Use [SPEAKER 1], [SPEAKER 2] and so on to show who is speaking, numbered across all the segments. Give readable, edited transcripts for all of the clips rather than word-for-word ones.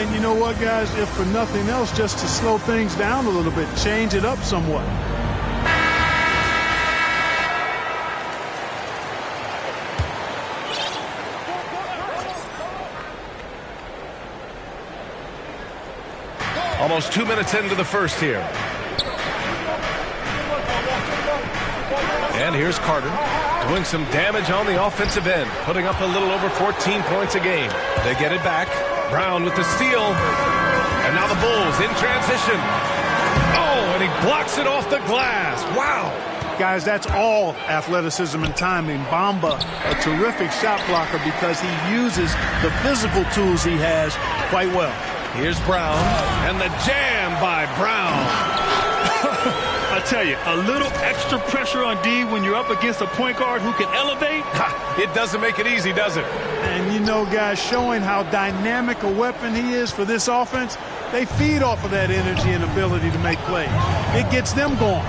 [SPEAKER 1] And you know what, guys? If for nothing else, just to slow things down a little bit, change it up somewhat.
[SPEAKER 2] Almost 2 minutes into the first here. And here's Carter doing some damage on the offensive end, putting up a little over 14 points a game. They get it back. Brown with the steal. And now the Bulls in transition. Oh, and he blocks it off the glass. Wow.
[SPEAKER 1] Guys, that's all athleticism and timing. Bamba, a terrific shot blocker because he uses the physical tools he has quite well.
[SPEAKER 2] Here's Brown, and the jam by Brown.
[SPEAKER 3] I tell you, a little extra pressure on D when you're up against a point guard who can elevate.
[SPEAKER 2] It doesn't make it easy, does it?
[SPEAKER 1] And you know, guys, showing how dynamic a weapon he is for this offense, they feed off of that energy and ability to make plays. It gets them going.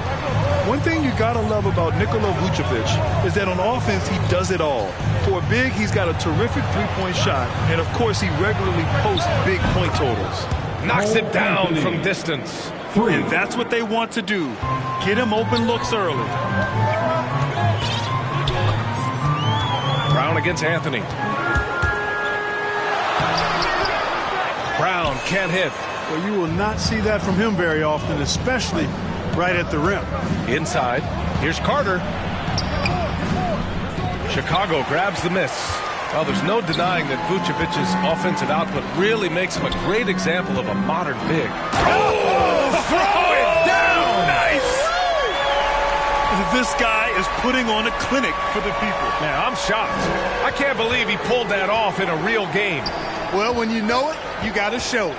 [SPEAKER 4] One thing you gotta love about Nikola Vucevic is that on offense he does it all. For a big, he's got a terrific three-point shot, and of course he regularly posts big point totals.
[SPEAKER 2] Knocks it down from distance.
[SPEAKER 3] And that's what they want to do. Get him open looks early.
[SPEAKER 2] Brown against Anthony. Brown can't hit.
[SPEAKER 1] Well, you will not see that from him very often, especially right at the rim.
[SPEAKER 2] Inside, here's Carter. Chicago grabs the miss. Well, there's no denying that Vucevic's offensive output really makes him a great example of a modern big.
[SPEAKER 3] Oh, throw it down! Nice! This guy is putting on a clinic for the people.
[SPEAKER 2] Man, I'm shocked. I can't believe he pulled that off in a real game.
[SPEAKER 1] Well, when you know it, you got to show it.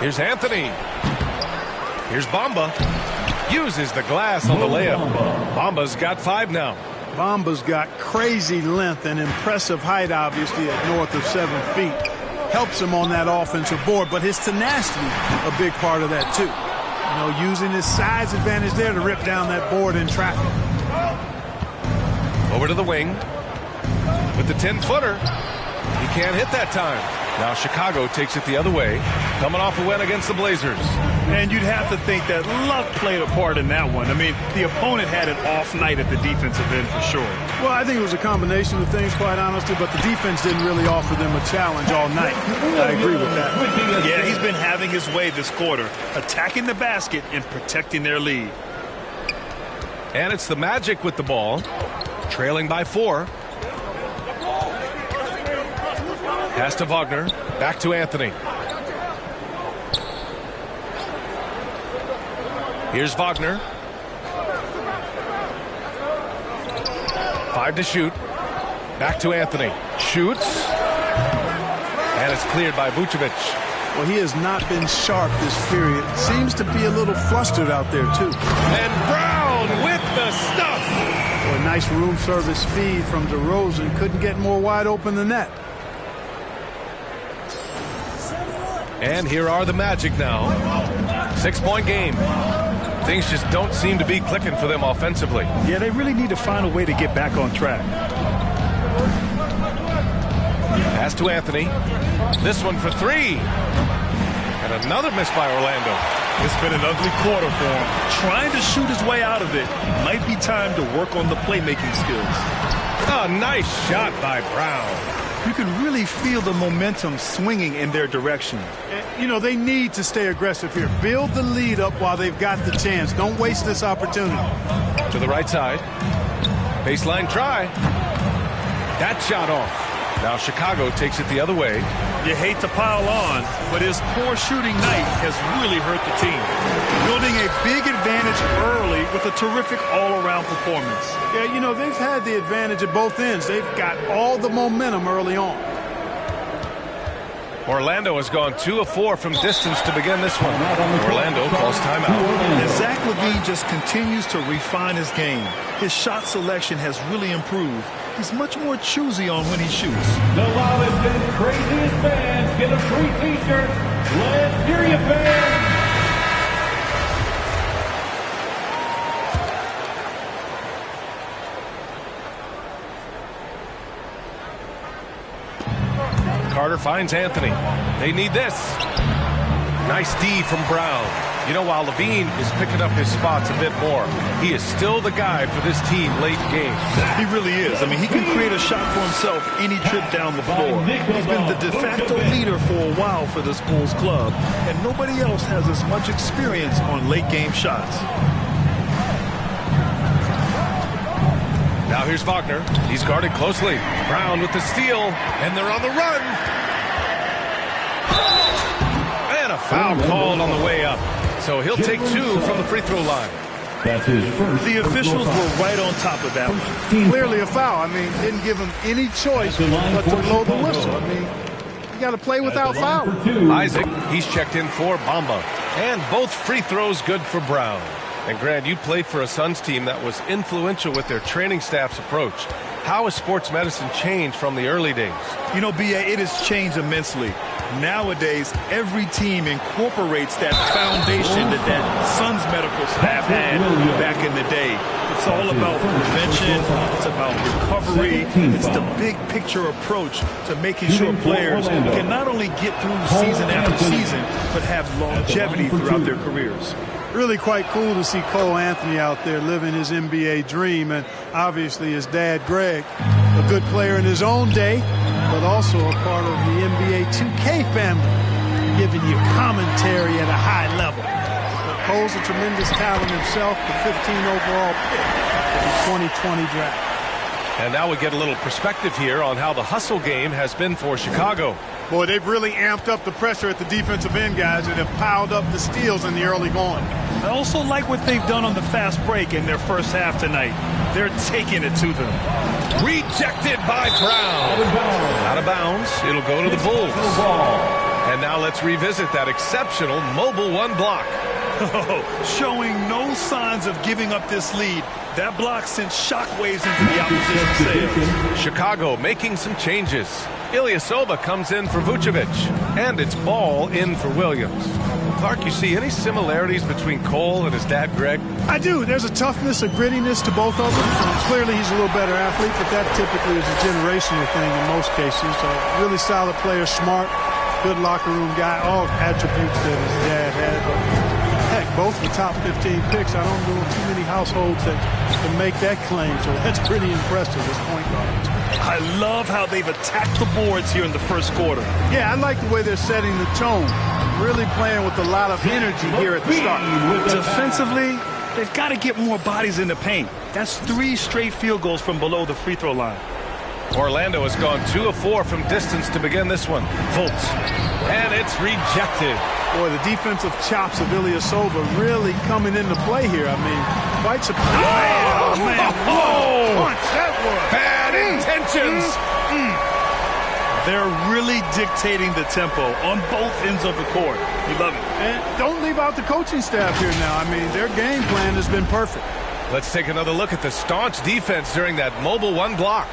[SPEAKER 2] Here's Anthony. Here's Bamba. Uses the glass on the layup. Bamba's got 5 now.
[SPEAKER 1] Bamba's got crazy length and impressive height, obviously, at north of 7 feet. Helps him on that offensive board, but his tenacity, a big part of that, too. You know, using his size advantage there to rip down that board in traffic.
[SPEAKER 2] Over to the wing. With the 10-footer. He can't hit that time. Now Chicago takes it the other way, coming off a win against the Blazers.
[SPEAKER 3] And you'd have to think that luck played a part in that one. I mean, the opponent had an off night at the defensive end for sure.
[SPEAKER 1] Well, I think it was a combination of things, quite honestly, but the defense didn't really offer them a challenge all night. I agree with that.
[SPEAKER 3] Yeah, he's been having his way this quarter, attacking the basket and protecting their lead.
[SPEAKER 2] And it's the Magic with the ball, trailing by 4. Pass to Wagner, back to Anthony. Here's Wagner. 5 to shoot. Back to Anthony. Shoots. And it's cleared by Vucevic.
[SPEAKER 1] Well, he has not been sharp this period. Seems to be a little flustered out there, too.
[SPEAKER 2] And Brown with the stuff.
[SPEAKER 1] Well, a nice room service feed from DeRozan. Couldn't get more wide open than that.
[SPEAKER 2] And here are the Magic now. 6-point game. Things just don't seem to be clicking for them offensively.
[SPEAKER 3] Yeah, they really need to find a way to get back on track.
[SPEAKER 2] Pass to Anthony. This one for 3. And another miss by Orlando.
[SPEAKER 3] It's been an ugly quarter for him. Trying to shoot his way out of it. Might be time to work on the playmaking skills.
[SPEAKER 2] A nice shot by Brown.
[SPEAKER 4] You can really feel the momentum swinging in their direction.
[SPEAKER 1] You know, they need to stay aggressive here. Build the lead up while they've got the chance. Don't waste this opportunity.
[SPEAKER 2] To the right side. Baseline try. That shot off. Now Chicago takes it the other way.
[SPEAKER 3] You hate to pile on, but his poor shooting night has really hurt the team.
[SPEAKER 4] Building a big advantage early with a terrific all-around performance.
[SPEAKER 1] Yeah, you know, they've had the advantage at both ends. They've got all the momentum early on.
[SPEAKER 2] Orlando has gone 2 of 4 from distance to begin this one. Orlando calls timeout.
[SPEAKER 4] And Zach LaVine just continues to refine his game. His shot selection has really improved. He's much more choosy on when he shoots.
[SPEAKER 5] The loudest and craziest fans get a free t-shirt. Let's hear you, fans.
[SPEAKER 2] Carter finds Anthony. They need this. Nice D from Brown. You know, while Levine is picking up his spots a bit more, he is still the guy for this team late in games.
[SPEAKER 4] He really is. I mean, he can create a shot for himself any trip down the floor. He's been the de facto leader for a while for this Bulls club, and nobody else has as much experience on late game shots.
[SPEAKER 2] Now here's Wagner. He's guarded closely. Brown with the steal, and they're on the run. And a foul called on the way up. So he'll take 2 from the free throw line.
[SPEAKER 3] That's his first.
[SPEAKER 4] The officials were right on top of that one.
[SPEAKER 1] Clearly a foul. I mean, didn't give him any choice but to blow the whistle. I mean, you got to play without fouling.
[SPEAKER 2] Isaac, he's checked in for Bamba. And both free throws good for Brown. And Grant, you played for a Suns team that was influential with their training staff's approach. How has sports medicine changed from the early days?
[SPEAKER 4] You know, B.A., it has changed immensely. Nowadays, every team incorporates that foundation that Suns medical staff had back in the day. It's all about prevention. It's about recovery. It's the big picture approach to making sure players can not only get through season after season, but have longevity throughout their careers.
[SPEAKER 1] Really quite cool to see Cole Anthony out there living his NBA dream, and obviously his dad, Greg, a good player in his own day, but also a part of the NBA 2K family, giving you commentary at a high level. But Cole's a tremendous talent himself, the 15 overall pick of the 2020 draft.
[SPEAKER 2] And now we get a little perspective here on how the hustle game has been for Chicago.
[SPEAKER 1] Boy, they've really amped up the pressure at the defensive end, guys, and have piled up the steals in the early going.
[SPEAKER 4] I also like what they've done on the fast break in their first half tonight. They're taking it to them.
[SPEAKER 2] Rejected by Brown. Out of bounds. It'll go to the Bulls. And now let's revisit that exceptional mobile 1 block.
[SPEAKER 4] Showing no signs of giving up this lead. That block sent shockwaves into the opposition sails.
[SPEAKER 2] Chicago making some changes. Ilyasova comes in for Vucevic. And it's Ball in for Williams. Clark, you see any similarities between Cole and his dad, Greg?
[SPEAKER 1] I do. There's a toughness, a grittiness to both of them. Clearly, he's a little better athlete, but that typically is a generational thing in most cases. A really solid player, smart, good locker room guy, all attributes that his dad had. But heck, both the top 15 picks. I don't know too many households that can make that claim, so that's pretty impressive as point guards.
[SPEAKER 4] I love how they've attacked the boards here in the first quarter.
[SPEAKER 1] Yeah, I like the way they're setting the tone. Really playing with a lot of energy here at the start.
[SPEAKER 4] Defensively, they've got to get more bodies in the paint. That's 3 straight field goals from below the free throw line.
[SPEAKER 2] Orlando has gone 2 of 4 from distance to begin this one. Fultz. And it's rejected.
[SPEAKER 1] Boy, the defensive chops of Ilyasova really coming into play here. I mean, quite surprising.
[SPEAKER 2] Oh,
[SPEAKER 1] man. Whoa. Punch, that was.
[SPEAKER 2] Bad intentions.
[SPEAKER 4] They're really dictating the tempo on both ends of the court. You love it.
[SPEAKER 1] And don't leave out the coaching staff here now. I mean, their game plan has been perfect.
[SPEAKER 2] Let's take another look at the staunch defense during that mobile 1 block.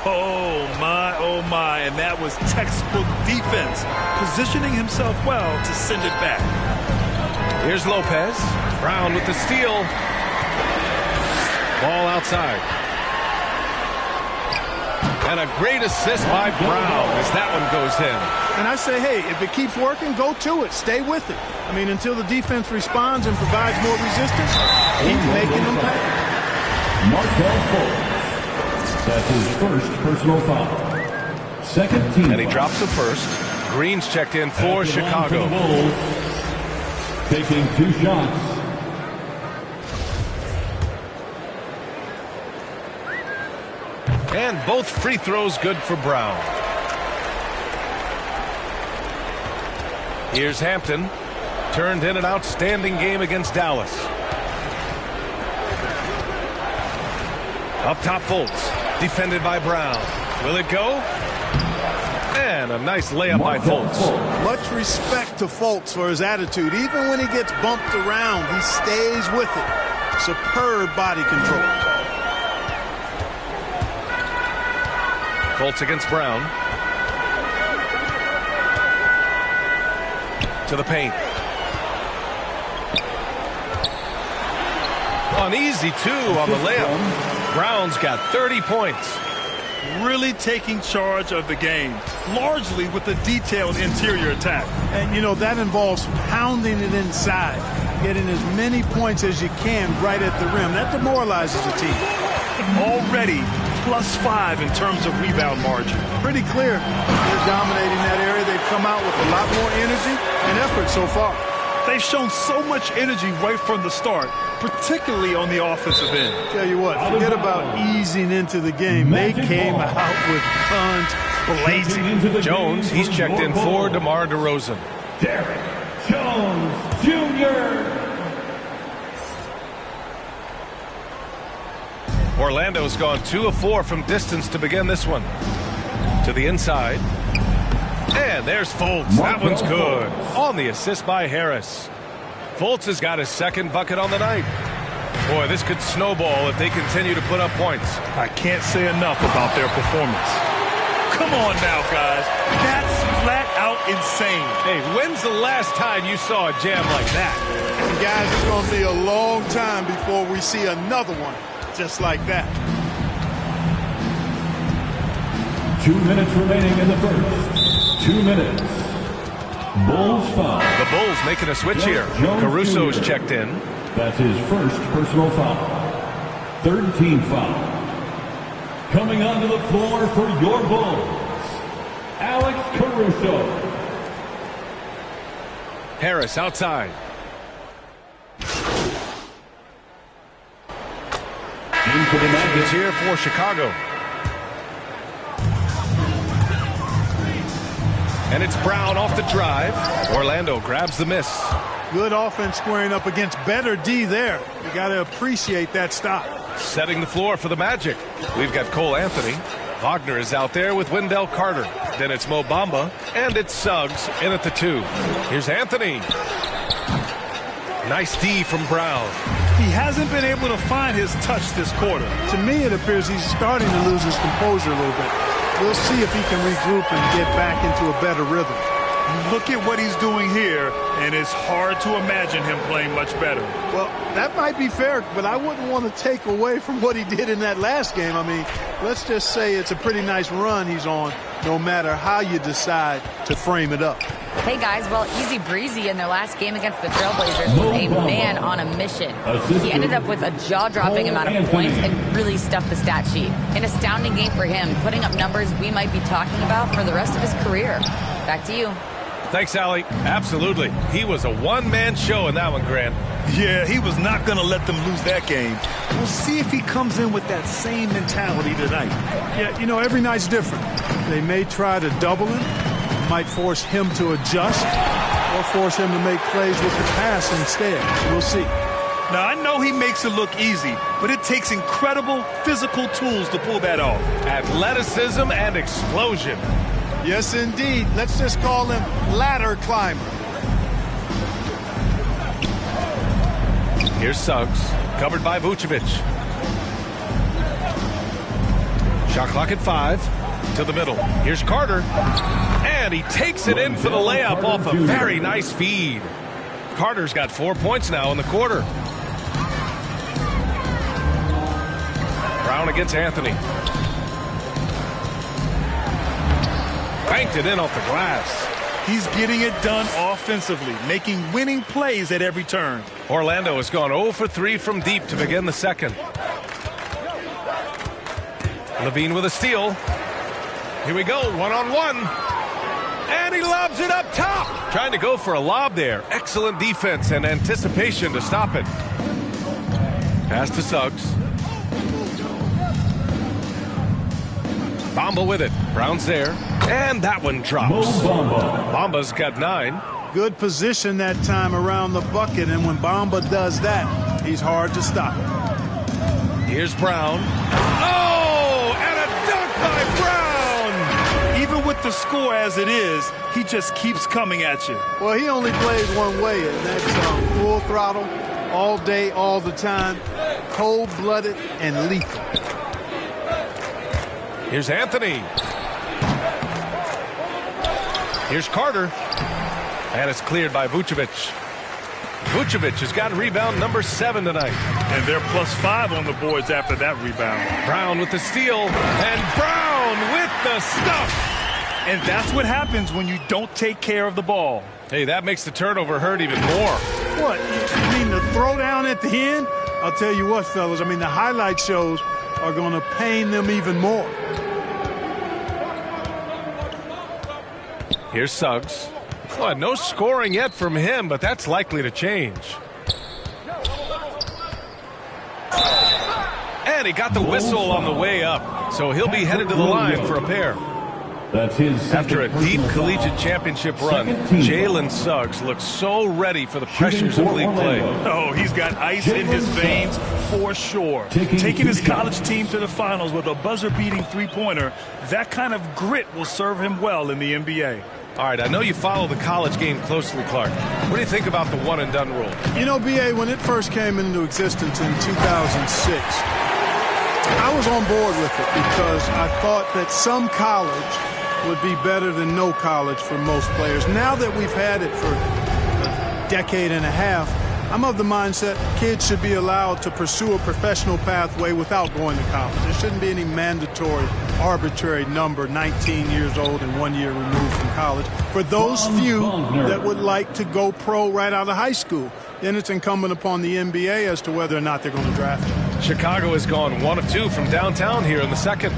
[SPEAKER 4] Oh, my, and that was textbook defense, positioning himself well to send it back.
[SPEAKER 2] Here's Lopez. Brown with the steal. Ball outside. And a great assist by Brown as that one goes in.
[SPEAKER 1] And I say, hey, if it keeps working, go to it. Stay with it. I mean, until the defense responds and provides more resistance, keep making them pay.
[SPEAKER 3] Markel Fultz. That's his first personal foul. Second team.
[SPEAKER 2] And he drops the first. Green's checked in for Chicago.
[SPEAKER 3] Taking 2 shots.
[SPEAKER 2] And both free throws good for Brown. Here's Hampton. Turned in an outstanding game against Dallas. Up top, Fultz. Defended by Brown. Will it go? And a nice layup by Fultz.
[SPEAKER 1] Much respect to Fultz for his attitude. Even when he gets bumped around, he stays with it. Superb body control.
[SPEAKER 2] Fultz against Brown. To the paint. An easy 2 on the layup. Brown's got 30 points.
[SPEAKER 4] really taking charge of the game, largely with a detailed interior attack.
[SPEAKER 1] And, you know, that involves pounding it inside, getting as many points as you can right at the rim. That demoralizes the team.
[SPEAKER 4] Already +5 in terms of rebound margin.
[SPEAKER 1] Pretty clear. They're dominating that area. They've come out with a lot more energy and effort so far.
[SPEAKER 4] They've shown so much energy right from the start, particularly on the offensive end.
[SPEAKER 1] Tell you what, forget about easing into the game. They came out with guns blazing.
[SPEAKER 2] Jones, he's checked in for DeMar DeRozan.
[SPEAKER 5] Derek Jones Jr.
[SPEAKER 2] Orlando's gone 2 of 4 from distance to begin this one. To the inside. And there's Fultz. That one's good. On the assist by Harris. Fultz has got his second bucket on the night. Boy, this could snowball if they continue to put up points.
[SPEAKER 4] I can't say enough about their performance. Come on now, guys. That's flat out insane.
[SPEAKER 2] Hey, when's the last time you saw a jam like that?
[SPEAKER 1] And guys, it's going to be a long time before we see another one just like that.
[SPEAKER 5] 2 minutes remaining in the first. 2 minutes. Bulls foul.
[SPEAKER 2] The Bulls making a switch here. Caruso's checked in.
[SPEAKER 5] That's his first personal foul. 3rd team foul. Coming onto the floor for your Bulls, Alex Caruso.
[SPEAKER 2] Harris outside.
[SPEAKER 5] Into the net.
[SPEAKER 2] It's here for Chicago. And it's Brown off the drive. Orlando grabs the miss.
[SPEAKER 1] Good offense squaring up against better D there. You got to appreciate that stop.
[SPEAKER 2] Setting the floor for the Magic. We've got Cole Anthony. Wagner is out there with Wendell Carter. Then it's Mo Bamba. And it's Suggs in at the 2. Here's Anthony. Nice D from Brown.
[SPEAKER 4] He hasn't been able to find his touch this quarter.
[SPEAKER 1] To me, it appears he's starting to lose his composure a little bit. We'll see if he can regroup and get back into a better rhythm.
[SPEAKER 4] Look at what he's doing here, and it's hard to imagine him playing much better.
[SPEAKER 1] Well, that might be fair, but I wouldn't want to take away from what he did in that last game. I mean, let's just say it's a pretty nice run he's on, no matter how you decide to frame it up.
[SPEAKER 6] Hey, guys, well, easy breezy in their last game against the Trailblazers was a man on a mission. He ended up with a jaw-dropping amount of points and really stuffed the stat sheet. An astounding game for him, putting up numbers we might be talking about for the rest of his career. Back to you.
[SPEAKER 2] Thanks, Allie. Absolutely. He was a one-man show in that one, Grant.
[SPEAKER 4] Yeah, he was not going to let them lose that game. We'll see if he comes in with that same mentality tonight.
[SPEAKER 1] Yeah, you know, every night's different. They may try to double him, might force him to adjust, or force him to make plays with the pass instead. We'll see.
[SPEAKER 4] Now, I know he makes it look easy, but it takes incredible physical tools to pull that off.
[SPEAKER 2] Athleticism and explosion.
[SPEAKER 1] Yes, indeed. Let's just call him ladder climber.
[SPEAKER 2] Here's Suggs, covered by Vucevic. Shot clock at 5. To the middle. Here's Carter. And he takes it in for the layup off a very nice feed. Carter's got 4 points now in the quarter. Brown against Anthony. Banked it in off the glass.
[SPEAKER 4] He's getting it done offensively, making winning plays at every turn.
[SPEAKER 2] Orlando has gone 0 for 3 from deep to begin the second. Levine with a steal. Here we go, one-on-one. And he lobs it up top. Trying to go for a lob there. Excellent defense and anticipation to stop it. Pass to Suggs. Bamba with it. Brown's there. And that one drops. Bamba's got 9.
[SPEAKER 1] Good position that time around the bucket, and when Bamba does that, he's hard to stop.
[SPEAKER 2] Here's Brown. Oh, and a dunk by Brown!
[SPEAKER 4] Even with the score as it is, he just keeps coming at you.
[SPEAKER 1] Well, he only plays one way, and that's full throttle, all day, all the time, cold-blooded and lethal.
[SPEAKER 2] Here's Anthony. Here's Carter. And it's cleared by Vucevic. Vucevic has got rebound number 7 tonight.
[SPEAKER 3] And they're +5 on the boards after that rebound.
[SPEAKER 2] Brown with the steal, and Brown with the stuff.
[SPEAKER 3] And that's what happens when you don't take care of the ball.
[SPEAKER 2] Hey, that makes the turnover hurt even more.
[SPEAKER 1] What? You mean the throwdown at the end? I'll tell you what, fellas. I mean, the highlight shows are going to pain them even more.
[SPEAKER 2] Here's Suggs. Well, no scoring yet from him, but that's likely to change. And he got the whistle on the way up, so he'll be headed to the line for a pair.
[SPEAKER 5] That's his
[SPEAKER 2] After a deep collegiate championship run, Jalen Suggs looks so ready for the pressures of league play.
[SPEAKER 3] Oh, he's got ice in his veins for sure. Taking his college team to the finals with a buzzer-beating three-pointer, that kind of grit will serve him well in the NBA.
[SPEAKER 2] All right, I know you follow the college game closely, Clark. What do you think about the one-and-done rule?
[SPEAKER 1] You know, B.A., when it first came into existence in 2006, I was on board with it because I thought that some college would be better than no college for most players. Now that we've had it for a decade and a half, I'm of the mindset kids should be allowed to pursue a professional pathway without going to college. There shouldn't be any mandatory, arbitrary number, 19 years old and 1 year removed from college. For those few that would like to go pro right out of high school, then it's incumbent upon the NBA as to whether or not they're going to draft you.
[SPEAKER 2] Chicago has gone 1 of 2 from downtown here in the second.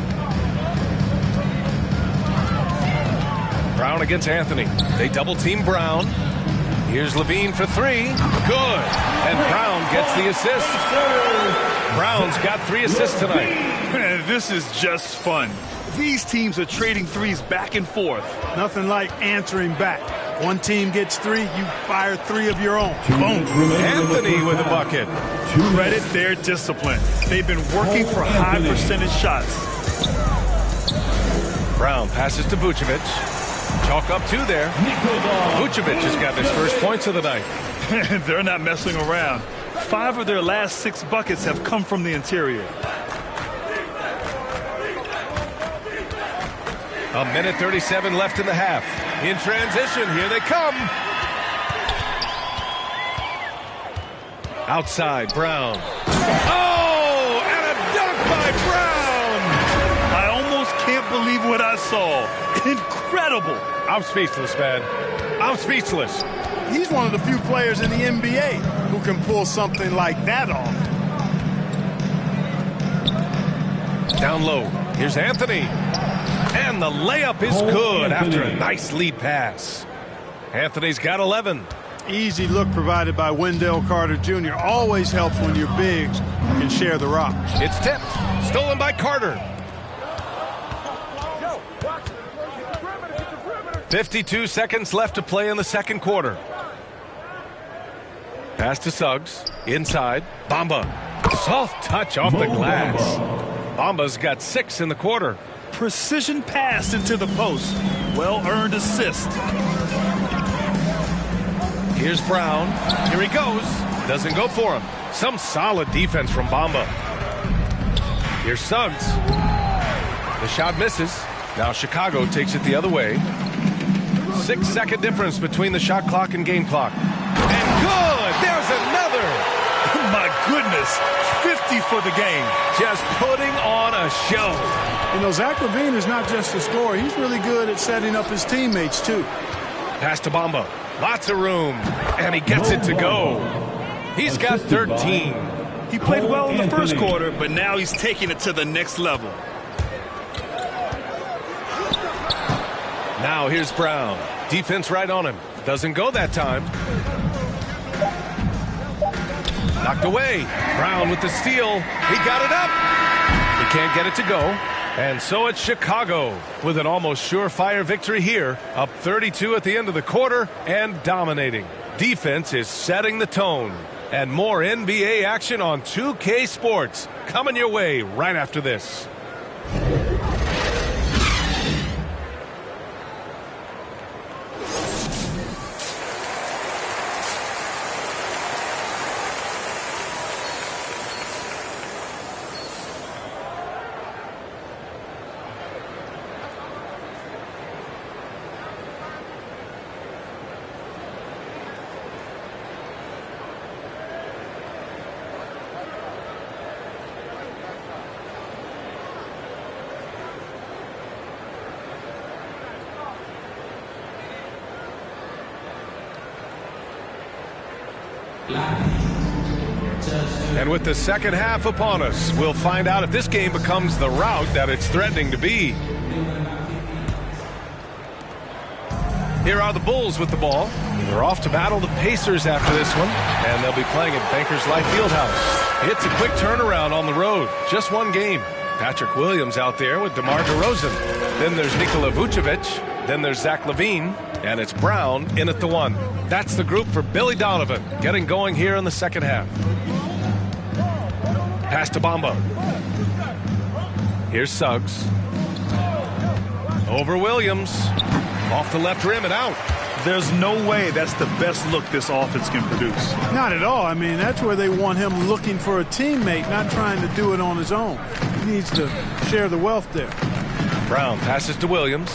[SPEAKER 2] Brown against Anthony. They double-team Brown. Here's Levine for 3. Good. And Brown gets the assist. Brown's got 3 assists tonight.
[SPEAKER 3] This is just fun. These teams are trading threes back and forth.
[SPEAKER 1] Nothing like answering back. One team gets 3, you fire 3 of your own. Boom.
[SPEAKER 2] Anthony with a bucket.
[SPEAKER 3] Credit their discipline. They've been working for high percentage shots.
[SPEAKER 2] Brown passes to Vucevic. Chalk up 2 there. Vucevic has got his first points of the night.
[SPEAKER 3] They're not messing around. 5 of their last 6 buckets have come from the interior.
[SPEAKER 2] A minute 37 left in the half. In transition, here they come. Outside, Brown. Oh, and a dunk by Brown.
[SPEAKER 3] I almost can't believe what I saw. Incredible.
[SPEAKER 2] I'm speechless, man. I'm speechless.
[SPEAKER 1] He's one of the few players in the NBA who can pull something like that off.
[SPEAKER 2] Down low. Here's Anthony. And the layup is good after a nice lead pass. Anthony's got 11.
[SPEAKER 1] Easy look provided by Wendell Carter Jr. Always helps when your bigs can share the rock.
[SPEAKER 2] It's tipped. Stolen by Carter. 52 seconds left to play in the second quarter. Pass to Suggs. Inside. Bamba. Soft touch off the glass. Bamba's got 6 in the quarter.
[SPEAKER 3] Precision pass into the post. Well-earned assist.
[SPEAKER 2] Here's Brown. Here he goes. Doesn't go for him. Some solid defense from Bamba. Here's Suggs. The shot misses. Now Chicago takes it the other way. 6-second difference between the shot clock and game clock. And good! There's another!
[SPEAKER 3] My goodness. 50 for the game.
[SPEAKER 2] Just putting on a show.
[SPEAKER 1] You know, Zach LaVine is not just a scorer. He's really good at setting up his teammates, too.
[SPEAKER 2] Pass to Bamba. Lots of room. And he gets it to go. He's got 13.
[SPEAKER 3] He played well in the first quarter, but now he's taking it to the next level.
[SPEAKER 2] Now here's Brown. Defense right on him. Doesn't go that time. Knocked away. Brown with the steal. He got it up. He can't get it to go. And so it's Chicago with an almost surefire victory here. Up 32 at the end of the quarter and dominating. Defense is setting the tone. And more NBA action on 2K Sports coming your way right after this. And with the second half upon us, we'll find out if this game becomes the rout that it's threatening to be. Here are the Bulls with the ball. They're off to battle the Pacers after this one, and they'll be playing at Bankers Life Fieldhouse. It's a quick turnaround on the road. Just one game. Patrick Williams out there with DeMar DeRozan. Then there's Nikola Vucevic. Then there's Zach LaVine. And it's Brown in at the one. That's the group for Billy Donovan, getting going here in the second half. Pass to Bamba. Here's Suggs. Over Williams. Off the left rim and out.
[SPEAKER 3] There's no way that's the best look this offense can produce.
[SPEAKER 1] Not at all. I mean, that's where they want him looking for a teammate, not trying to do it on his own. He needs to share the wealth there.
[SPEAKER 2] Brown passes to Williams.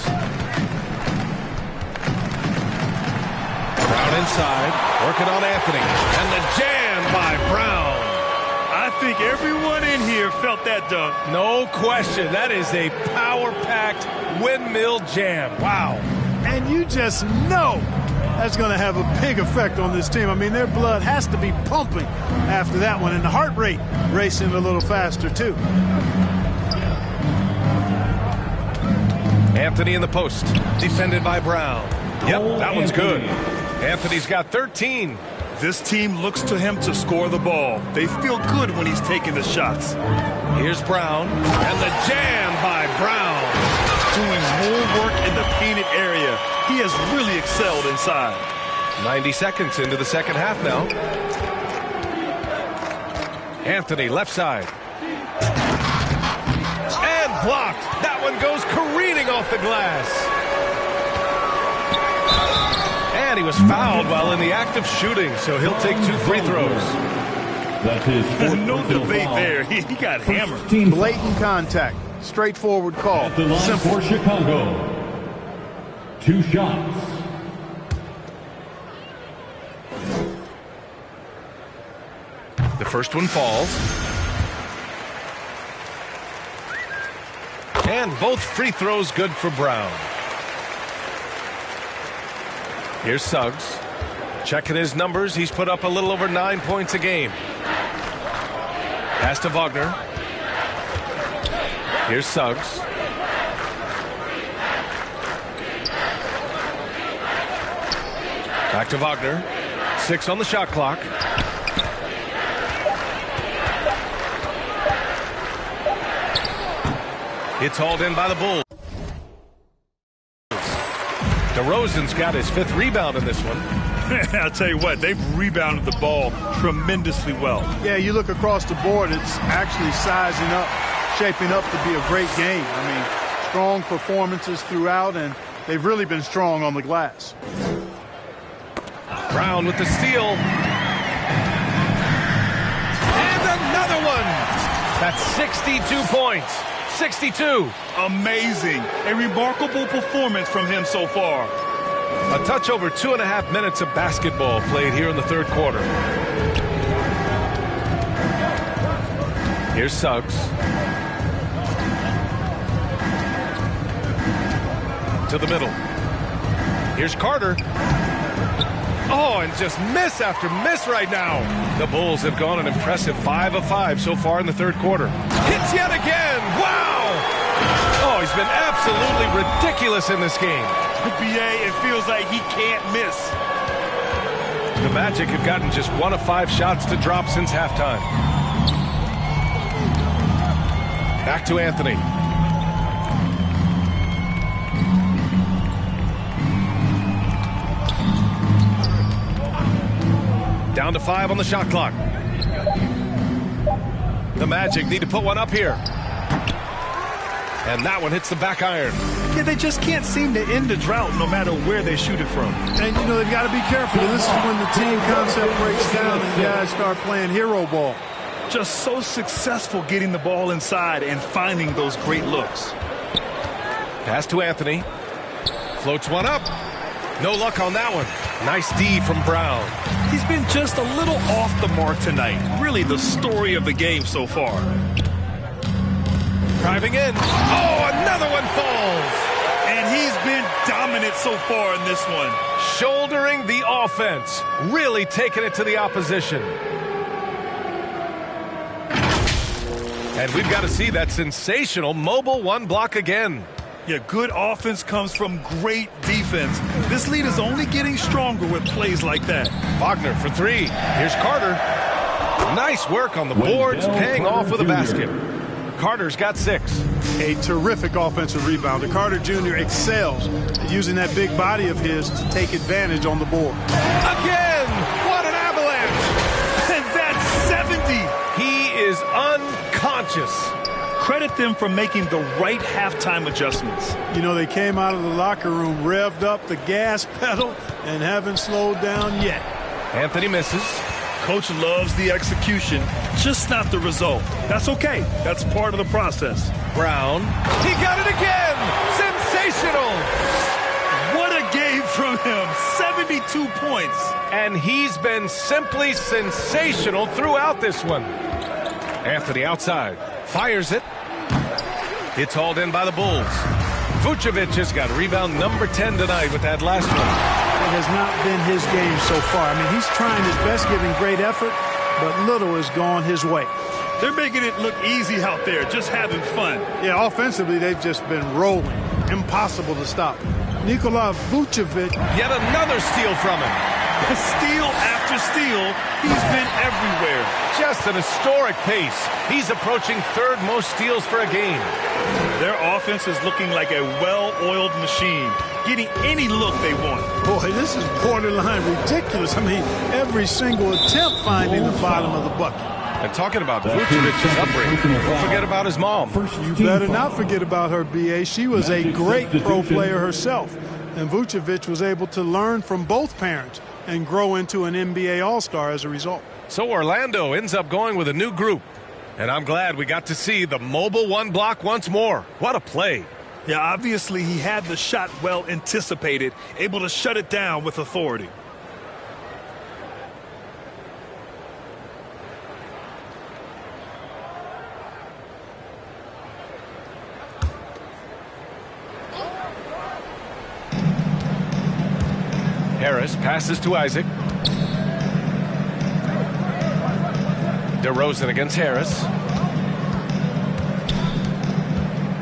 [SPEAKER 2] Brown inside, working on Anthony. And the jam by Brown.
[SPEAKER 3] I think everyone in here felt that dunk.
[SPEAKER 2] No question. That is a power-packed windmill jam. Wow.
[SPEAKER 1] And you just know that's going to have a big effect on this team. I mean, their blood has to be pumping after that one, and the heart rate racing a little faster, too.
[SPEAKER 2] Anthony in the post, defended by Brown. Yep, that one's good. Anthony's got 13.
[SPEAKER 3] This team looks to him to score the ball. They feel good when he's taking the shots.
[SPEAKER 2] Here's Brown, and the jam by Brown.
[SPEAKER 3] Doing more work in the painted area. He has really excelled inside.
[SPEAKER 2] 90 seconds into the second half now. Anthony, left side. And blocked. That one goes careening off the glass. And he was fouled while in the act of shooting, so he'll take 2 free throws.
[SPEAKER 5] That's his
[SPEAKER 3] no debate there. He got hammered.
[SPEAKER 1] Blatant contact. Straightforward call.
[SPEAKER 5] At the line
[SPEAKER 1] Simple.
[SPEAKER 5] for Chicago. 2 shots.
[SPEAKER 2] The first one falls. And both free throws good for Brown. Here's Suggs. Checking his numbers. He's put up a little over 9 points a game. Pass to Wagner. Here's Suggs. Back to Wagner. 6 on the shot clock. It's hauled in by the Bulls. DeRozan's got his 5th rebound in this one.
[SPEAKER 3] I'll tell you what, they've rebounded the ball tremendously well.
[SPEAKER 1] Yeah, you look across the board, it's actually sizing up, shaping up to be a great game. I mean, strong performances throughout, and they've really been strong on the glass.
[SPEAKER 2] Brown with the steal. And another one. That's 62 points. 62.
[SPEAKER 3] Amazing. A remarkable performance from him so far.
[SPEAKER 2] A touch over 2.5 minutes of basketball played here in the third quarter. Here's Suggs. To the middle. Here's Carter. Oh, and just miss after miss right now. The Bulls have gone an impressive 5 of 5 so far in the third quarter. Hits yet again. Wow. Oh, he's been absolutely ridiculous in this game.
[SPEAKER 3] BA, it feels like he can't miss.
[SPEAKER 2] The Magic have gotten just 1 of 5 shots to drop since halftime. Back to Anthony. Down to 5 on the shot clock. The Magic need to put one up here. And that one hits the back iron.
[SPEAKER 3] Yeah, they just can't seem to end the drought no matter where they shoot it from.
[SPEAKER 1] And, you know, they've got to be careful. This is when the team concept breaks down and guys start playing hero ball.
[SPEAKER 3] Just so successful getting the ball inside and finding those great looks.
[SPEAKER 2] Pass to Anthony. Floats one up. No luck on that one. Nice D from Brown.
[SPEAKER 3] He's been just a little off the mark tonight. Really the story of the game so far.
[SPEAKER 2] Driving in. Oh, another one falls.
[SPEAKER 3] And he's been dominating
[SPEAKER 4] dominant so far in this one.
[SPEAKER 2] Shouldering the offense. Really taking it to the opposition. And we've got to see that sensational mobile one block again.
[SPEAKER 4] Yeah, good offense comes from great defense. This lead is only getting stronger with plays like that.
[SPEAKER 2] Wagner for three. Here's Carter. Nice work on the boards, paying off with a basket. Carter's got 6.
[SPEAKER 1] A terrific offensive rebounder. Carter Jr. excels at using that big body of his to take advantage on the board.
[SPEAKER 2] Again! What an avalanche!
[SPEAKER 4] And that's 70!
[SPEAKER 2] He is unconscious.
[SPEAKER 4] Credit them for making the right halftime adjustments.
[SPEAKER 1] You know, they came out of the locker room, revved up the gas pedal, and haven't slowed down yet.
[SPEAKER 2] Anthony misses.
[SPEAKER 4] Coach loves the execution, just not the result. That's okay. That's part of the process.
[SPEAKER 2] Brown. He got it again! Sensational!
[SPEAKER 4] What a game from him. 72 points.
[SPEAKER 2] And he's been simply sensational throughout this one. Anthony outside. Fires it. It's hauled in by the Bulls. Vucevic has got rebound number 10 tonight with that last one.
[SPEAKER 1] It has not been his game so far. I mean, he's trying his best, giving great effort, but little has gone his way.
[SPEAKER 4] They're making it look easy out there, just having fun.
[SPEAKER 1] Yeah, offensively, they've just been rolling. Impossible to stop. Nikola Vucevic.
[SPEAKER 2] Yet another steal from him.
[SPEAKER 4] Steal after steal, he's been everywhere.
[SPEAKER 2] Just an historic pace. He's approaching third most steals for a game.
[SPEAKER 4] Their offense is looking like a well-oiled machine, getting any look they want.
[SPEAKER 1] Boy, this is borderline ridiculous. I mean, every single attempt finding the bottom of the bucket.
[SPEAKER 2] And talking about Vucevic's upbringing, don't forget about his mom.
[SPEAKER 1] You better not forget about her, B.A. She was a great pro player herself. And Vucevic was able to learn from both parents and grow into an NBA All-Star as a result.
[SPEAKER 2] So Orlando ends up going with a new group. And I'm glad we got to see the mobile one block once more. What a play.
[SPEAKER 4] Yeah, obviously he had the shot well anticipated, able to shut it down with authority.
[SPEAKER 2] Harris passes to Isaac. DeRozan against Harris.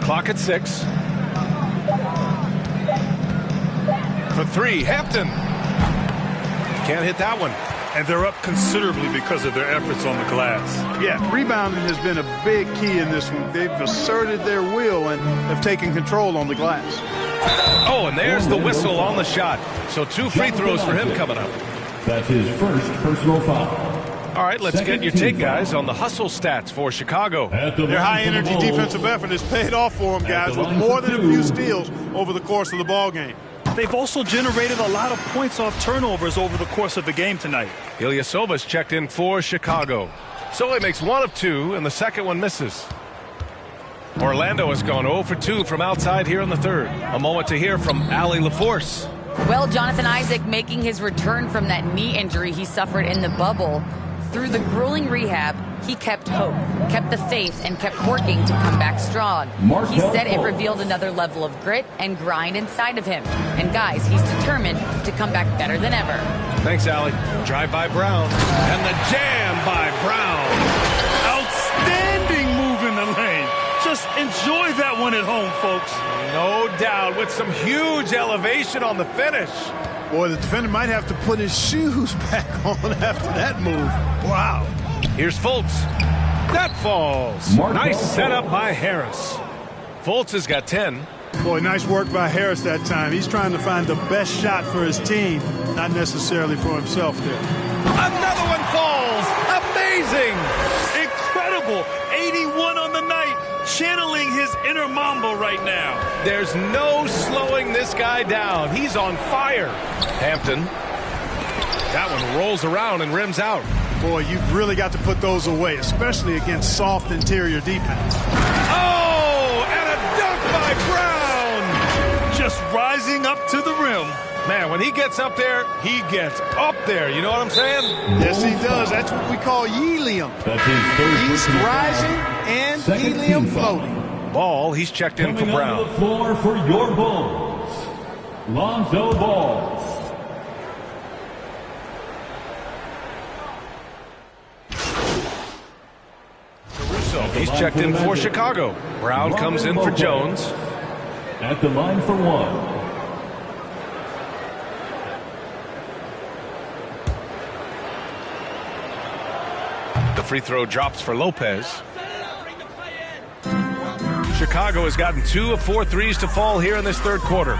[SPEAKER 2] Clock at 6. For 3, Hampton. Can't hit that one.
[SPEAKER 4] And they're up considerably because of their efforts on the glass.
[SPEAKER 1] Yeah, rebounding has been a big key in this one. They've asserted their will and have taken control on the glass.
[SPEAKER 2] Oh, and there's the whistle on the shot. So 2 free throws for him coming up.
[SPEAKER 5] That's his first personal foul.
[SPEAKER 2] All right, let's get your take, guys, on the hustle stats for Chicago.
[SPEAKER 1] Their high-energy defensive effort has paid off for them, guys, with more than a few steals over the course of the ball game.
[SPEAKER 4] They've also generated a lot of points off turnovers over the course of the game tonight.
[SPEAKER 2] Ilyasovas checked in for Chicago. So he makes 1 of 2, and the second one misses. Orlando has gone 0 for 2 from outside here in the third. A moment to hear from Allie LaForce.
[SPEAKER 6] Well, Jonathan Isaac making his return from that knee injury he suffered in the bubble. Through the grueling rehab, he kept hope, kept the faith, and kept working to come back strong. He said it revealed another level of grit and grind inside of him. And guys, he's determined to come back better than ever.
[SPEAKER 2] Thanks, Allie. Drive by Brown. And the jam by Brown.
[SPEAKER 4] Outstanding move in the lane. Just enjoy that one at home, folks.
[SPEAKER 2] No doubt, with some huge elevation on the finish.
[SPEAKER 1] Boy, the defender might have to put his shoes back on after that move. Wow.
[SPEAKER 2] Here's Fultz. That falls. Nice setup by Harris. Fultz has got 10.
[SPEAKER 1] Boy, nice work by Harris that time. He's trying to find the best shot for his team, not necessarily for himself there.
[SPEAKER 2] Another one falls. Amazing.
[SPEAKER 4] Incredible. 81 on the night. Channeling his inner Mamba right now.
[SPEAKER 2] There's no slowing this guy down. He's on fire. Hampton. That one rolls around and rims out.
[SPEAKER 1] Boy, you've really got to put those away, especially against soft interior defense.
[SPEAKER 2] Oh, and a dunk by Brown.
[SPEAKER 4] Just rising up to the rim.
[SPEAKER 2] Man, when he gets up there, he gets up there. You know what I'm saying?
[SPEAKER 1] Yes, he does. That's what we call helium.
[SPEAKER 5] That's his third
[SPEAKER 1] East rising and helium floating.
[SPEAKER 2] Ball, he's checked in for Brown.
[SPEAKER 5] On the floor for your Bulls, Lonzo Ball.
[SPEAKER 2] He's checked in for Chicago. Brown comes in for Jones.
[SPEAKER 5] At the line for one.
[SPEAKER 2] The free throw drops for Lopez. Chicago has gotten 2 of 4 threes to fall here in this third quarter.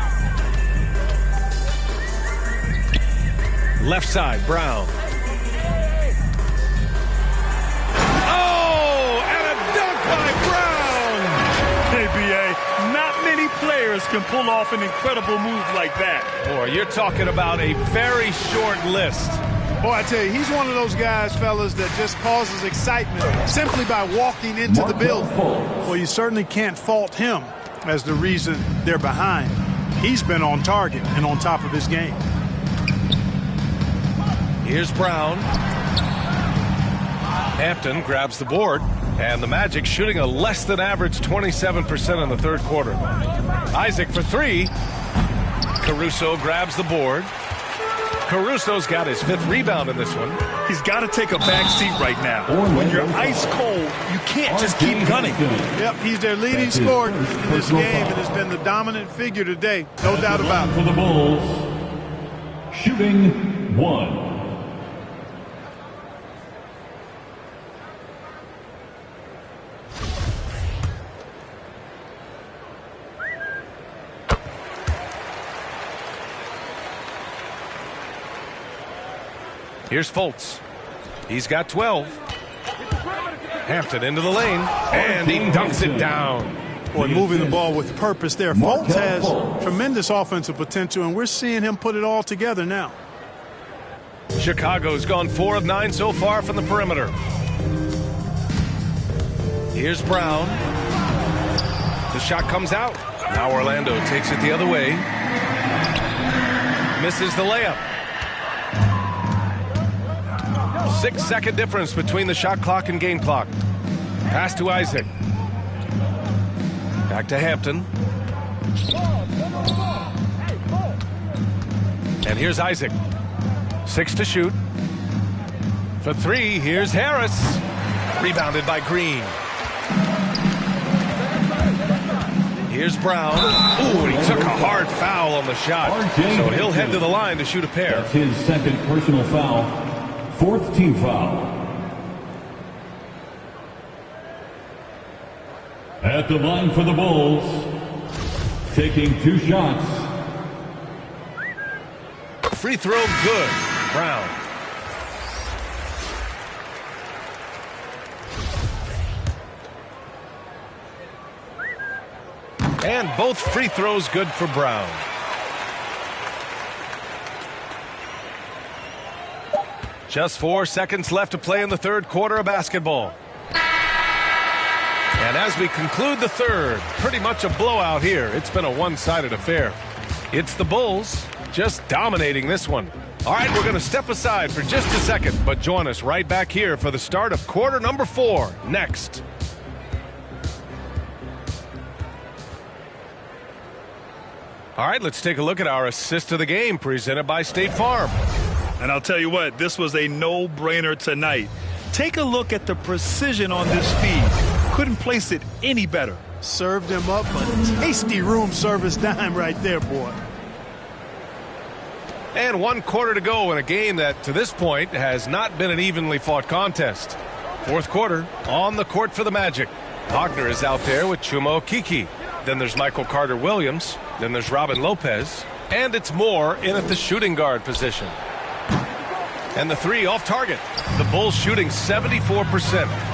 [SPEAKER 2] Left side, Brown.
[SPEAKER 3] Players can pull off an incredible move like that.
[SPEAKER 2] Boy, you're talking about a very short list.
[SPEAKER 1] Boy, I tell you, he's one of those guys, fellas, that just causes excitement simply by walking into the building. Well, you certainly can't fault him as the reason they're behind. He's been on target and on top of his game.
[SPEAKER 2] Here's Brown. Hampton grabs the board. And the Magic shooting a less than average 27% in the third quarter. Isaac for 3. Caruso grabs the board. Caruso's got his 5th rebound in this one.
[SPEAKER 3] He's got to take a back seat right now. When you're ice cold, you can't just keep gunning.
[SPEAKER 1] Yep, he's their leading scorer in this game and has been the dominant figure today. No doubt about it.
[SPEAKER 5] For the Bulls, shooting 1.
[SPEAKER 2] Here's Fultz. He's got 12. Hampton into the lane, and he dunks it down.
[SPEAKER 1] Boy, moving the ball with purpose there. Fultz has tremendous offensive potential, and we're seeing him put it all together now.
[SPEAKER 2] Chicago's gone 4 of 9 so far from the perimeter. Here's Brown. The shot comes out. Now Orlando takes it the other way. Misses the layup. 6-second difference between the shot clock and game clock. Pass to Isaac. Back to Hampton. And here's Isaac. 6 to shoot. For 3, here's Harris. Rebounded by Green. Here's Brown. Ooh, he took a hard foul on the shot. So he'll head to the line to shoot a pair.
[SPEAKER 5] That's his second personal foul. 4th team foul. At the line for the Bulls, taking 2 shots.
[SPEAKER 2] Free throw good. Brown. And both free throws good for Brown. Just 4 seconds left to play in the third quarter of basketball. And as we conclude the third, pretty much a blowout here. It's been a one-sided affair. It's the Bulls just dominating this one. All right, we're going to step aside for just a second, but join us right back here for the start of quarter number 4 next. All right, let's take a look at our assist of the game presented by State Farm.
[SPEAKER 3] And I'll tell you what, this was a no-brainer tonight. Take a look at the precision on this feed. Couldn't place it any better.
[SPEAKER 1] Served him up a tasty room service dime right there, boy.
[SPEAKER 2] And 1 quarter to go in a game that, to this point, has not been an evenly fought contest. Fourth quarter, on the court for the Magic. Wagner is out there with Chuma Okeke. Then there's Michael Carter-Williams. Then there's Robin Lopez. And it's Moore in at the shooting guard position. And the 3 off target. The Bulls shooting 74%.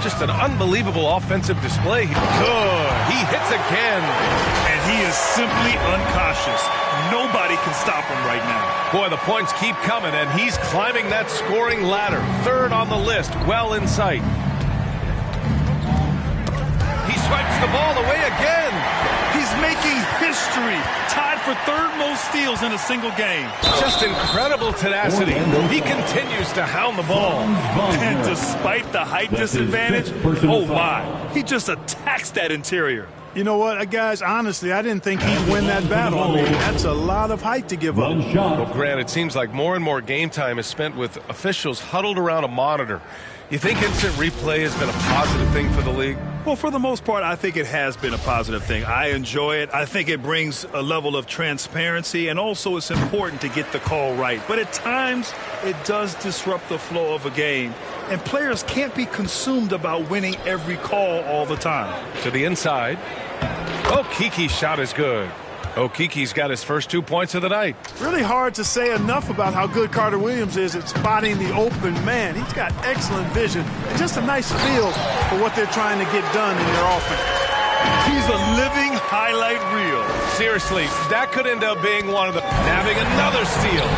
[SPEAKER 2] Just an unbelievable offensive display. Good. He hits again.
[SPEAKER 3] And he is simply uncautious. Nobody can stop him right now.
[SPEAKER 2] Boy, the points keep coming, and he's climbing that scoring ladder. 3rd on the list, well in sight. He swipes the ball away again.
[SPEAKER 3] He's making history. Tied for 3rd most steals in a single game.
[SPEAKER 2] Just incredible tenacity. He continues to hound the ball.
[SPEAKER 3] And despite the height disadvantage, oh my, he just attacks that interior.
[SPEAKER 1] You know what, guys, honestly, I didn't think he'd win that battle. I mean, that's a lot of height to give up.
[SPEAKER 2] Well, Grant, it seems like more and more game time is spent with officials huddled around a monitor. You think instant replay has been a positive thing for the league?
[SPEAKER 4] Well, for the most part, I think it has been a positive thing. I enjoy it. I think it brings a level of transparency, and also it's important to get the call right. But at times, it does disrupt the flow of a game, and players can't be consumed about winning every call all the time.
[SPEAKER 2] To the inside. Okeke's shot is good. Okeke's got his first 2 points of the night.
[SPEAKER 1] Really hard to say enough about how good Carter Williams is at spotting the open man. He's got excellent vision and just a nice feel for what they're trying to get done in their offense.
[SPEAKER 4] He's a living highlight reel.
[SPEAKER 2] Seriously, that could end up being one of the... Having another steal.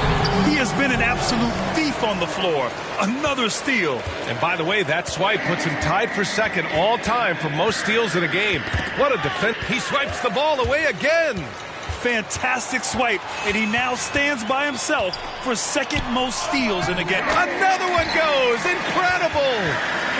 [SPEAKER 4] He has been an absolute thief on the floor. Another steal.
[SPEAKER 2] And by the way, that swipe puts him tied for second all time for most steals in a game. What a defense. He swipes the ball away again.
[SPEAKER 4] Fantastic swipe, and he now stands by himself for second most steals in a game.
[SPEAKER 2] Another one goes. Incredible.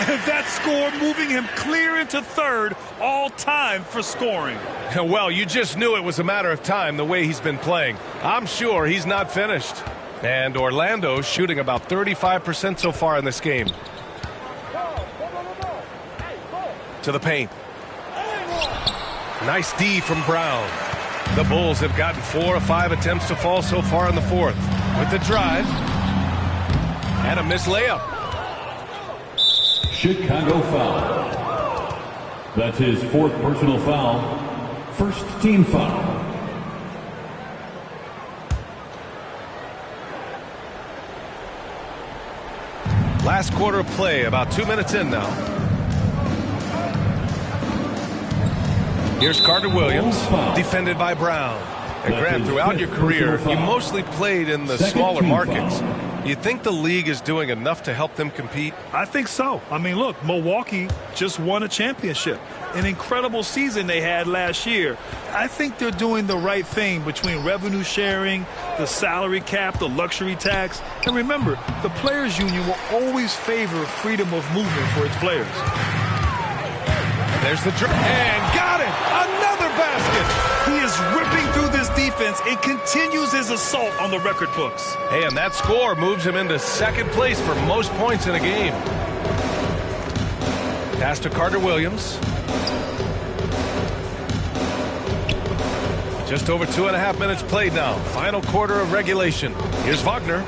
[SPEAKER 4] And that score moving him clear into third all time for scoring.
[SPEAKER 2] Well, you just knew it was a matter of time the way he's been playing. I'm sure he's not finished. And Orlando shooting about 35% so far in this game. To the paint. Nice D from Brown. The Bulls have gotten 4 of 5 attempts to fall so far in the fourth. With the drive. And a missed layup.
[SPEAKER 5] Chicago foul. That's his 4th personal foul. First team foul.
[SPEAKER 2] Last quarter of play, about 2 minutes in now. Here's Carter Williams, defended by Brown. And Grant, throughout your career, you mostly played in the smaller markets. Do you think the league is doing enough to help them compete?
[SPEAKER 4] I think so. I mean, look, Milwaukee just won a championship. An incredible season they had last year. I think they're doing the right thing between revenue sharing, the salary cap, the luxury tax. And remember, the Players Union will always favor freedom of movement for its players.
[SPEAKER 2] There's the drive. And got it! Another basket!
[SPEAKER 4] He is ripping through this defense and continues his assault on the record books.
[SPEAKER 2] Hey, and that score moves him into second place for most points in a game. Pass to Carter Williams. Just over 2.5 minutes played now. Final quarter of regulation. Here's Wagner.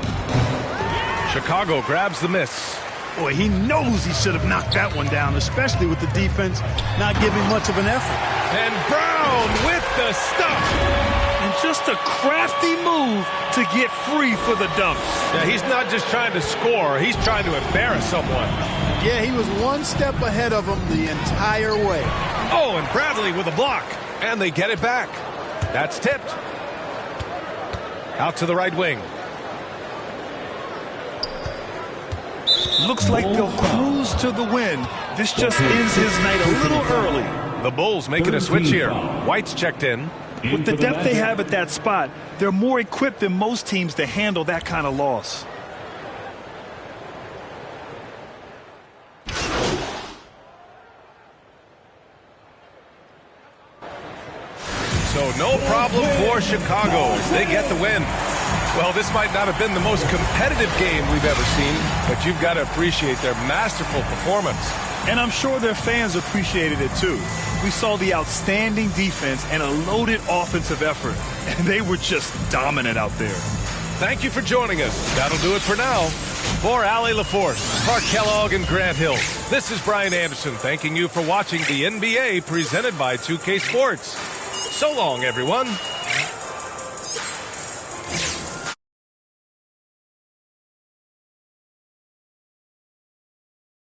[SPEAKER 2] Chicago grabs the miss.
[SPEAKER 1] Boy, he knows he should have knocked that one down, especially with the defense not giving much of an effort.
[SPEAKER 2] And Brown with the stuff.
[SPEAKER 4] And just a crafty move to get free for the dunk.
[SPEAKER 2] Yeah, he's not just trying to score. He's trying to embarrass someone.
[SPEAKER 1] Yeah, he was one step ahead of him the entire way.
[SPEAKER 2] Oh, and Bradley with a block. And they get it back. That's tipped. Out to the right wing.
[SPEAKER 4] Looks like they'll cruise to the win. This just ends his night a little early.
[SPEAKER 2] The Bulls making a switch here. White's checked in.
[SPEAKER 4] With the depth they have at that spot, they're more equipped than most teams to handle that kind of loss.
[SPEAKER 2] So no problem for Chicago as they get the win. Well, this might not have been the most competitive game we've ever seen, but you've got to appreciate their masterful performance.
[SPEAKER 4] And I'm sure their fans appreciated it too. We saw the outstanding defense and a loaded offensive effort, and they were just dominant out there.
[SPEAKER 2] Thank you for joining us. That'll do it for now. For Allie LaForce, Clark Kellogg, and Grant Hill, this is Brian Anderson thanking you for watching the NBA presented by 2K Sports. So long, everyone.